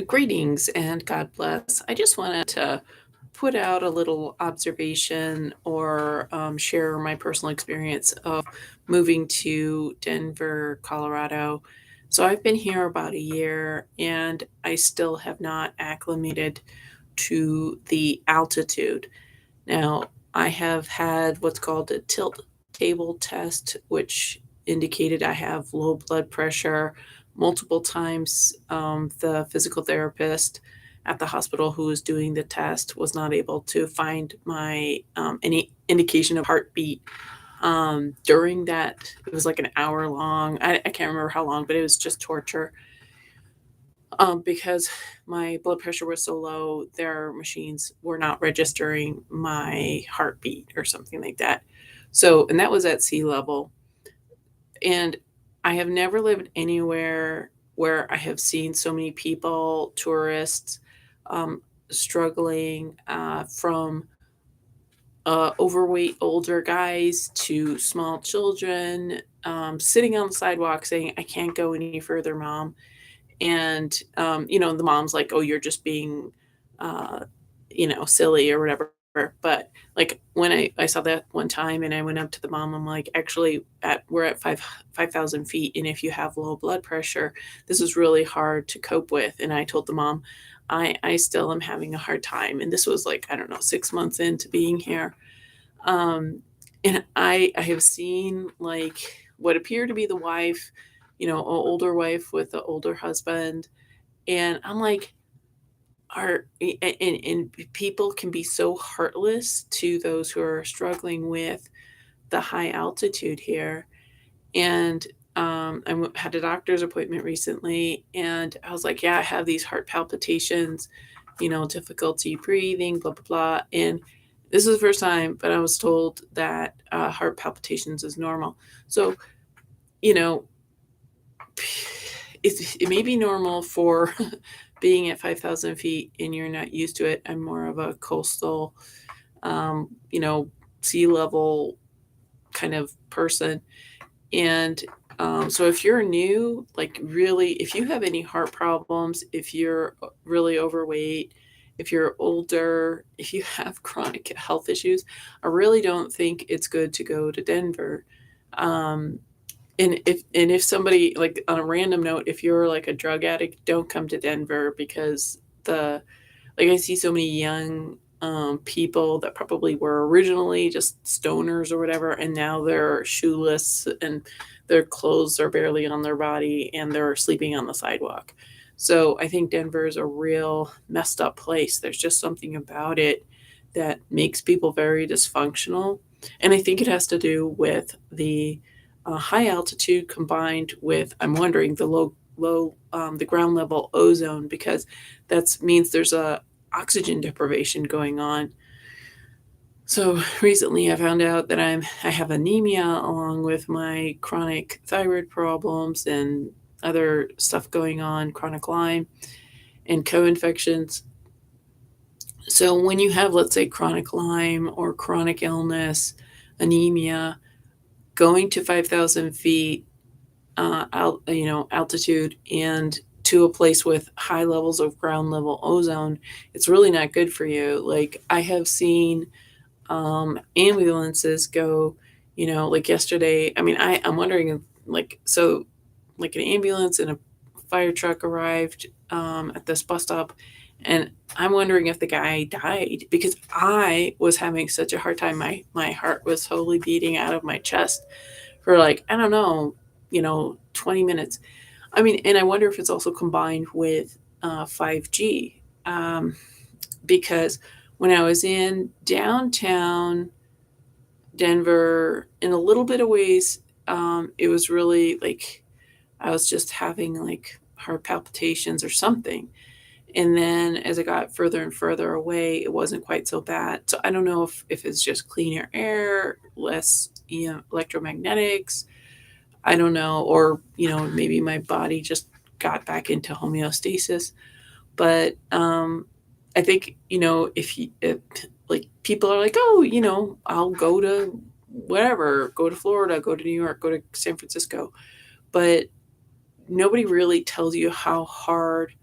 Greetings and God bless. I just wanted to put out a little observation or share my personal experience of moving to Denver, Colorado. So I've been here about a year and I still have not acclimated to the altitude. Now, I have had what's called a tilt table test, which indicated I have low blood pressure multiple times. The physical therapist at the hospital who was doing the test was not able to find my any indication of heartbeat during that. It was like an hour long. I can't remember how long, but it was just torture because my blood pressure was so low, their machines were not registering my heartbeat or something like that. So, and that was at sea level. And I have never lived anywhere where I have seen so many people, tourists, struggling from overweight older guys to small children, sitting on the sidewalk saying, I can't go any further, mom. And, the mom's like, "Oh, you're just being, uh, silly or whatever." But, like, when I saw that one time and I went up to the mom, I'm like, "Actually, we're at 5,000 feet, and if you have low blood pressure, this is really hard to cope with." And I told the mom, "I still am having a hard time." And this was, like, I don't know, 6 months into being here. Um, and I have seen, like, what appeared to be the wife, an older wife with an older husband, and I'm like, are and people can be so heartless to those who are struggling with the high altitude here. And, had a doctor's appointment recently, and I was like, "Yeah, I have these heart palpitations, difficulty breathing, blah, blah, blah." And this is the first time, but I was told that, heart palpitations is normal. So, you know, it may be normal for being at 5,000 feet and you're not used to it. I'm more of a coastal, um, you know, sea level kind of person. And so if you're new, like really, if you have any heart problems, if you're really overweight, if you're older, if you have chronic health issues, I really don't think it's good to go to Denver. Um, and if somebody, like, on a random note, if you're like a drug addict, don't come to Denver because the like I see so many young people that probably were originally just stoners or whatever, and now they're shoeless and their clothes are barely on their body and they're sleeping on the sidewalk. So I think Denver is a real messed up place. There's just something about it that makes people very dysfunctional. And I think it has to do with the high altitude combined with, I'm wondering, the the ground level ozone, because that means there's a oxygen deprivation going on. So recently I found out that I have anemia along with my chronic thyroid problems and other stuff going on, chronic Lyme and co-infections. So when you have, let's say, chronic Lyme or chronic illness, anemia, going to 5,000 feet altitude and to a place with high levels of ground level ozone, it's really not good for you. Like I have seen ambulances go, like yesterday. I mean, I'm wondering if, like an ambulance and a fire truck arrived at this bus stop, and I'm wondering if the guy died because I was having such a hard time. My heart was totally beating out of my chest for, like, I don't know, 20 minutes. I mean, and I wonder if it's also combined with 5G, because when I was in downtown Denver, in a little bit of ways, it was really like I was just having like heart palpitations or something. And then as I got further and further away, it wasn't quite so bad. So I don't know if it's just cleaner air, less, electromagnetics. I don't know, or, maybe my body just got back into homeostasis. But I think, if like people are like, oh, I'll go to wherever, go to Florida, go to New York, go to San Francisco. But nobody really tells you how hard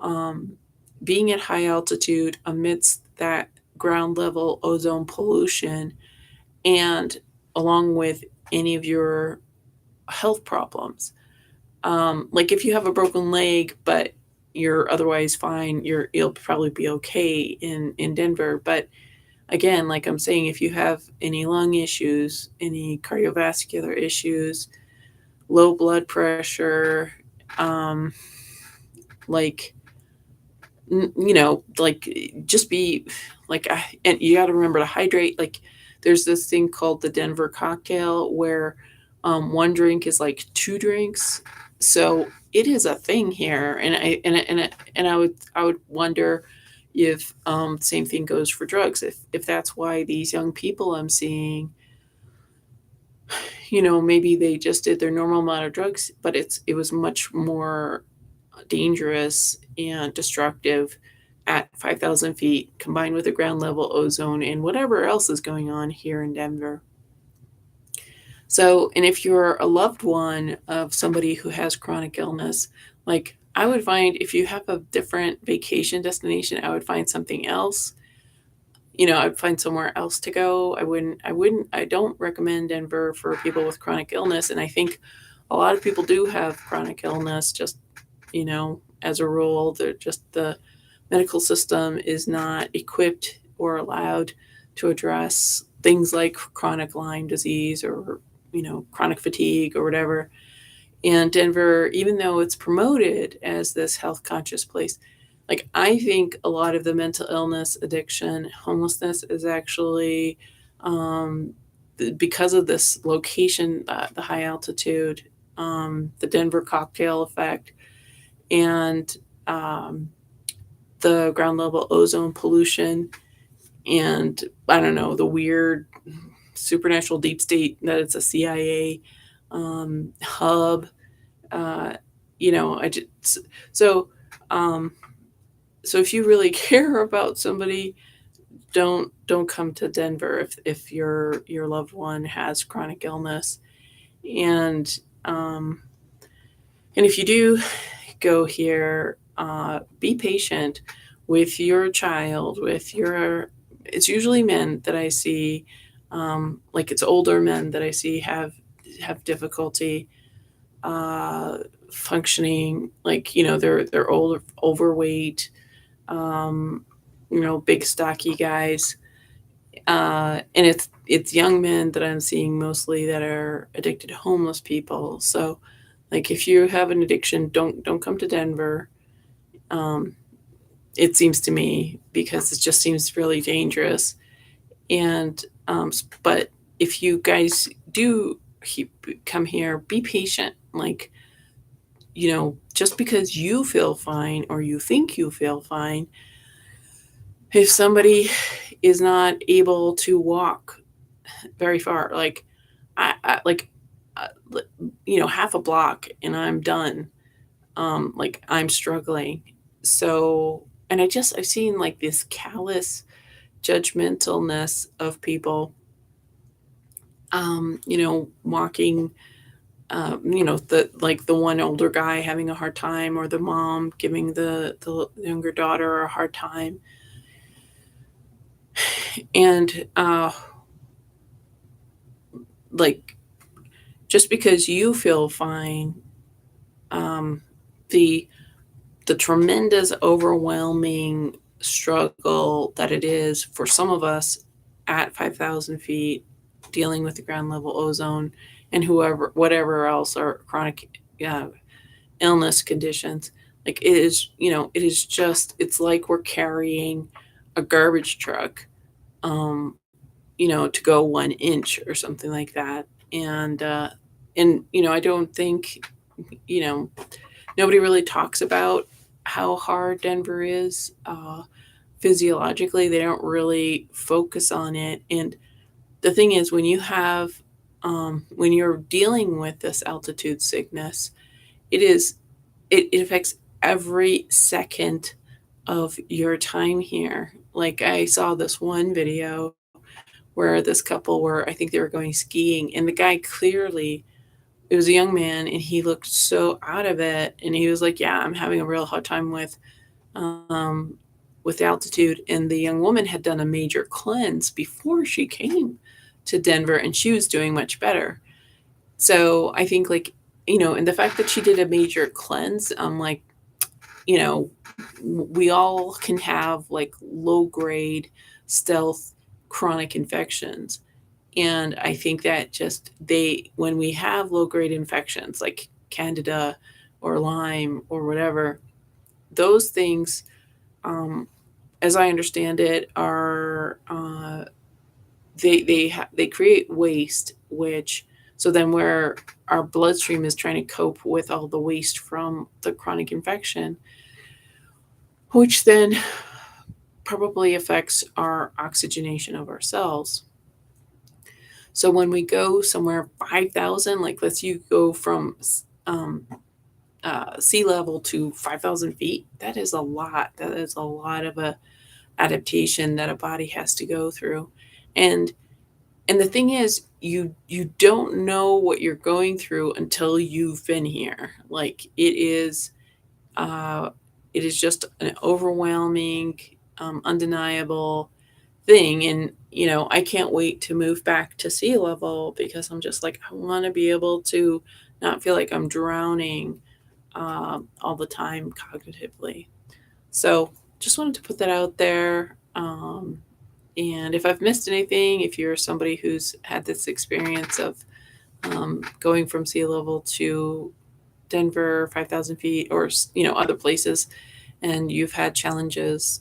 um, being at high altitude amidst that ground level ozone pollution, and along with any of your health problems. Like if you have a broken leg, but you're otherwise fine, you'll probably be okay in Denver. But again, like I'm saying, if you have any lung issues, any cardiovascular issues, low blood pressure, um, like like just be like, and you got to remember to hydrate. Like, there's this thing called the Denver cocktail where one drink is like two drinks. So it is a thing here, and I would wonder if same thing goes for drugs. If that's why these young people I'm seeing, maybe they just did their normal amount of drugs, but it was much more dangerous and destructive at 5,000 feet, combined with the ground level ozone and whatever else is going on here in Denver. So, and if you're a loved one of somebody who has chronic illness, like I would find if you have a different vacation destination, I would find something else. I'd find somewhere else to go. I don't recommend Denver for people with chronic illness. And I think a lot of people do have chronic illness, just, as a rule. The medical system is not equipped or allowed to address things like chronic Lyme disease or, chronic fatigue or whatever. And Denver, even though it's promoted as this health conscious place, like I think a lot of the mental illness, addiction, homelessness is actually because of this location, the high altitude, the Denver cocktail effect, and the ground level ozone pollution, and I don't know, the weird supernatural deep state that it's a CIA hub. Uh, I just so um, so if you really care about somebody, don't come to Denver if your loved one has chronic illness, and um, and if you do go here, be patient with your child, with your. It's usually men that I see, like it's older men that I see have difficulty uh, functioning. Like they're older, overweight, um, big stocky guys, and it's young men that I'm seeing mostly that are addicted to homeless people. So, like if you have an addiction, don't come to Denver. Um, it seems to me because it just seems really dangerous. And but if you guys do come here, be patient. Like just because you feel fine or you think you feel fine, if somebody is not able to walk very far, like like half a block and I'm done. Like I'm struggling. So, and I've seen like this callous judgmentalness of people, walking, the one older guy having a hard time, or the mom giving the younger daughter a hard time. And, like, just because you feel fine, um, the the tremendous, overwhelming struggle that it is for some of us at 5,000 feet, dealing with the ground level ozone and whatever else are chronic illness conditions. Like it is just, it's like we're carrying a garbage truck, um, to go 1 inch or something like that. And I don't think, you know, nobody really talks about how hard Denver is. Physiologically, they don't really focus on it. And the thing is, when you're dealing with this altitude sickness, it affects every second of your time here. Like I saw this one video where this couple were, I think they were going skiing, and the guy clearly, it was a young man, and he looked so out of it, and he was like, "Yeah, I'm having a real hard time with, um, with altitude, and the young woman had done a major cleanse before she came to Denver, and she was doing much better. So I think, like, and the fact that she did a major cleanse, I'm like, you know, we all can have like low grade stealth chronic infections. And I think that just when we have low grade infections like Candida or Lyme or whatever, those things, um, as I understand it, are they create waste, which so then where our bloodstream is trying to cope with all the waste from the chronic infection, which then probably affects our oxygenation of our cells. So when we go somewhere 5,000, like let's you go from sea level to 5,000 feet, that is a lot. That is a lot of a adaptation that a body has to go through. And and the thing is, you don't know what you're going through until you've been here. Like uh, it is just an overwhelming, undeniable thing. And I can't wait to move back to sea level because I'm just like I want to be able to not feel like I'm drowning all the time cognitively. So just wanted to put that out there. And if I've missed anything, if you're somebody who's had this experience of going from sea level to Denver, 5,000 feet, or other places, and you've had challenges,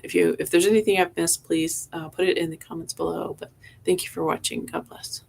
if there's anything I've missed, please put it in the comments below. But thank you for watching. God bless.